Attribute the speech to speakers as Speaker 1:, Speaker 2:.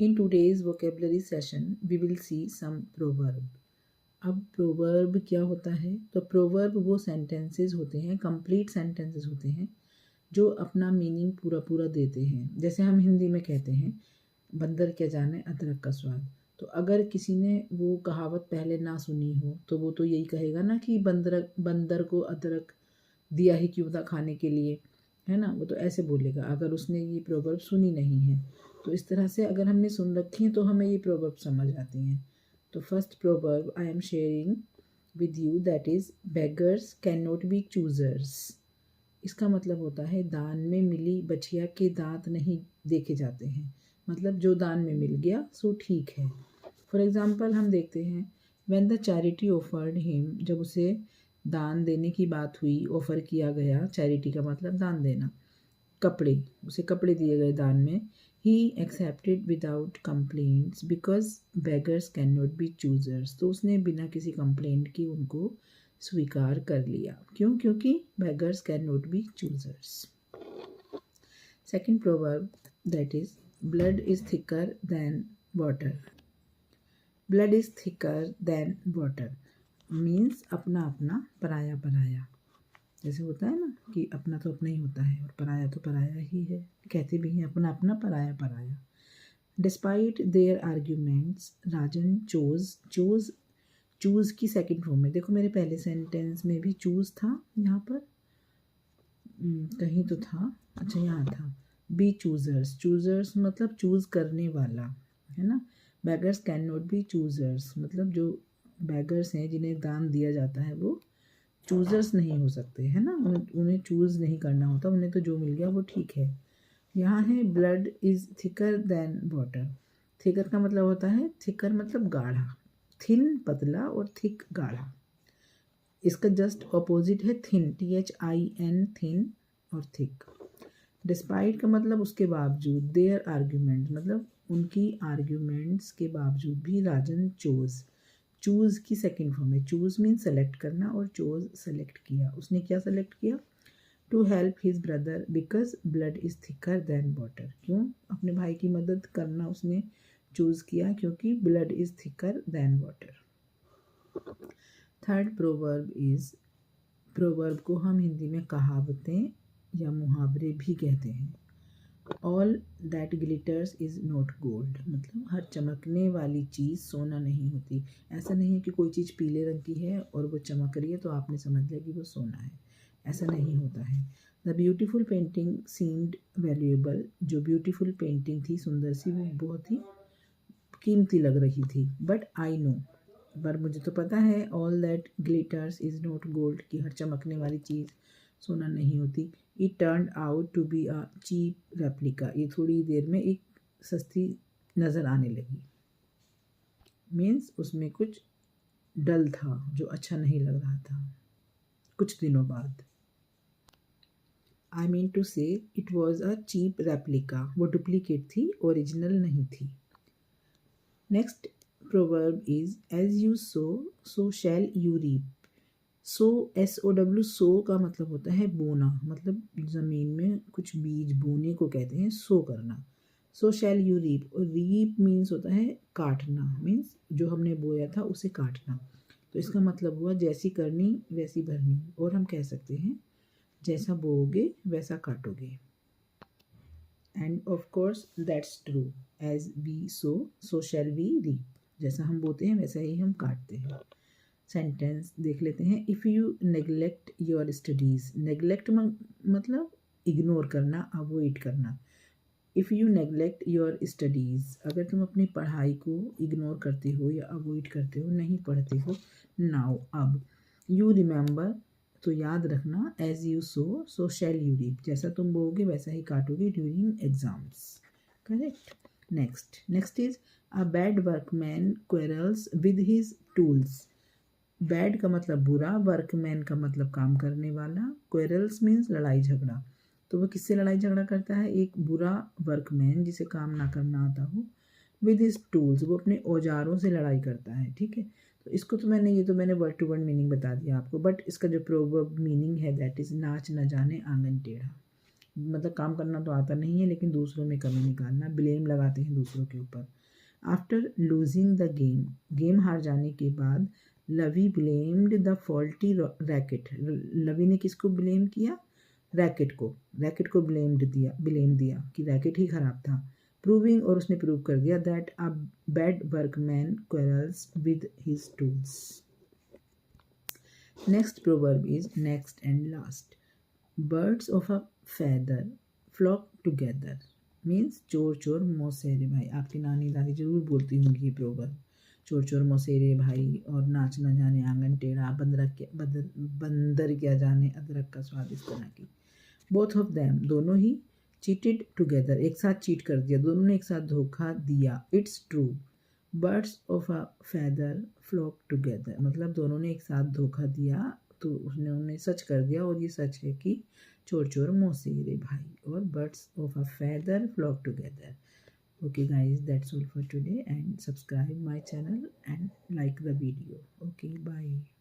Speaker 1: In today's vocabulary session, we will see some proverb. अब proverb क्या होता है? तो प्रोवर्ब वो सेंटेंसेस होते हैं, कंप्लीट सेंटेंसेस होते हैं जो अपना मीनिंग पूरा पूरा देते हैं। जैसे हम हिंदी में कहते हैं बंदर क्या जाने अदरक का स्वाद। तो अगर किसी ने वो कहावत पहले ना सुनी हो तो वो तो यही कहेगा ना कि बंदर बंदर को अदरक दिया ही क्यों था खाने के लिए, है ना। वो तो ऐसे बोलेगा अगर उसने ये प्रोवर्ब सुनी नहीं है। तो इस तरह से अगर हमने सुन रखी है तो हमें ये प्रोवर्ब समझ आती हैं। तो first proverb I am sharing with you that is beggars can not be choosers. इसका मतलब होता है दान में मिली बछिया के दांत नहीं देखे जाते हैं। मतलब जो दान में मिल गया सो ठीक है। फॉर एग्ज़ाम्पल हम देखते हैं when the charity offered him, जब उसे दान देने की बात हुई, ऑफ़र किया गया, चैरिटी का मतलब दान देना, कपड़े, उसे कपड़े दिए गए दान में। He accepted without complaints because beggars can not be choosers. तो उसने बिना किसी कंप्लेंट की उनको स्वीकार कर लिया। क्यों? क्योंकि beggars can not be choosers. Second proverb that is blood is thicker than water. Blood is thicker than water means अपना अपना पराया पराया। जैसे होता है ना कि अपना तो अपना ही होता है और पराया तो पराया ही है, कहते भी हैं अपना अपना पराया पराया। Despite there arguments Rajan choose choose की सेकंड फॉर्म में। देखो मेरे पहले सेंटेंस में भी चूज़ था, यहाँ पर कहीं तो था, अच्छा यहाँ था। बी चूज़र्स, चूज़र्स मतलब चूज़ करने वाला, है ना। Beggars can not B choosers मतलब जो बेगर्स हैं जिन्हें दान दिया जाता है वो चूज़र्स नहीं हो सकते, है ना। उन्हें चूज़ नहीं करना होता, उन्हें तो जो मिल गया वो ठीक है। यहाँ है blood is thicker than water. Thicker का मतलब होता है, थिकर मतलब गाढ़ा, थिन पतला और थिक गाढ़ा। इसका जस्ट अपोजिट है थिन, THIN थिन और थिक। डिस्पाइट का मतलब उसके बावजूद, देयर आर्ग्यूमेंट मतलब उनकी आर्ग्यूमेंट्स के बावजूद भी राजन चूज़ की सेकंड फॉर्म है। चूज़ मीन सेलेक्ट करना और चोज सेलेक्ट किया। उसने क्या सेलेक्ट किया? To help his brother because blood is thicker than water. क्यों? अपने भाई की मदद करना उसने चूज़ किया क्योंकि blood is thicker than water. Third proverb is, proverb को हम हिंदी में कहावतें या मुहावरे भी कहते हैं। All that glitters is not gold मतलब हर चमकने वाली चीज़ सोना नहीं होती। ऐसा नहीं है कि कोई चीज़ पीले रंग की है और वो चमक रही है तो आपने समझ लिया कि वो सोना है, ऐसा नहीं होता है। The beautiful painting seemed valuable, जो ब्यूटीफुल पेंटिंग थी, सुंदर सी, वो बहुत ही कीमती लग रही थी। बट आई नो, पर मुझे तो पता है, all that glitters is not gold कि हर चमकने वाली चीज़ सोना नहीं होती। It turn out to be a cheap replica, ये थोड़ी देर में एक सस्ती नज़र आने लगी। मीन्स उसमें कुछ डल था जो अच्छा नहीं लग रहा था कुछ दिनों बाद। I mean to say it was a cheap replica, वो डुप्लीकेट थी, ओरिजिनल नहीं थी। Next proverb is as you sow so shall you reap. Sow SOW, sow का मतलब होता है बोना, मतलब ज़मीन में कुछ बीज बोने को कहते हैं सो करना। सो शैल यू रीप, और रीप मीन्स होता है काटना, मीन्स जो हमने बोया था उसे काटना। तो इसका मतलब हुआ जैसी करनी वैसी भरनी, और हम कह सकते हैं जैसा बोओगे वैसा काटोगे। And of course that's true, as we sow shall we reap, जैसा हम बोते हैं वैसा ही हम काटते हैं। सेंटेंस देख लेते हैं। If you neglect your studies, neglect मतलब इग्नोर करना, अवॉइड करना। If you neglect your studies, अगर तुम अपनी पढ़ाई को इग्नोर करते हो या अवॉइड करते हो, नहीं पढ़ते हो। नाउ अब, यू रिमेंबर तो याद रखना, as you sow shall you reap, जैसा तुम बोओगे वैसा ही काटोगे during exams. Correct. Next is a bad workman quarrels with his tools. Bad का मतलब बुरा, वर्कमैन का मतलब काम करने वाला, क्वेरल्स मीन्स लड़ाई झगड़ा। तो वो किससे लड़ाई झगड़ा करता है? एक बुरा वर्कमैन जिसे काम ना करना आता हो, विद हिज टूल्स, वो अपने औजारों से लड़ाई करता है। ठीक है, तो इसको तो मैंने वर्ड टू वर्ड मीनिंग बता दिया आपको, बट इसका जो प्रोवर्ब मीनिंग है दैट इज नाच न जाने आंगन टेढ़ा। मतलब काम करना तो आता नहीं है लेकिन दूसरों में कमी निकालना, ब्लेम लगाते हैं दूसरों के ऊपर। After losing the game, game हार जाने के बाद लवी ब्लेम्ड द फॉल्टी रैकेट, लवी ने किसको ब्लेम किया? रैकेट को ब्लेम दिया कि रैकेट ही खराब था। प्रूविंग, और उसने प्रूव कर दिया that a bad workman quarrels with his tools. Next proverb is next and last. Birds of a feather flock together means चोर चोर मौसेरे भाई। आपकी नानी दादी जरूर बोलती होंगी ये प्रोवर्ब, चोर चोर मौसेरे भाई, और नाच न जाने आंगन टेढ़ा, बंदर क्या जाने अदरक का स्वाद, इस तरह की। बोथ ऑफ देम, दोनों ही, चीटेड टुगेदर, एक साथ चीट कर दिया, दोनों ने एक साथ धोखा दिया। It's true, birds of a feather flock together, मतलब दोनों ने एक साथ धोखा दिया तो उन्होंने सच कर दिया, और ये सच है कि चोर चोर मौसेरे भाई, और birds of a feather flock together. Okay guys, that's all for today, and subscribe my channel and like the video. Okay, bye.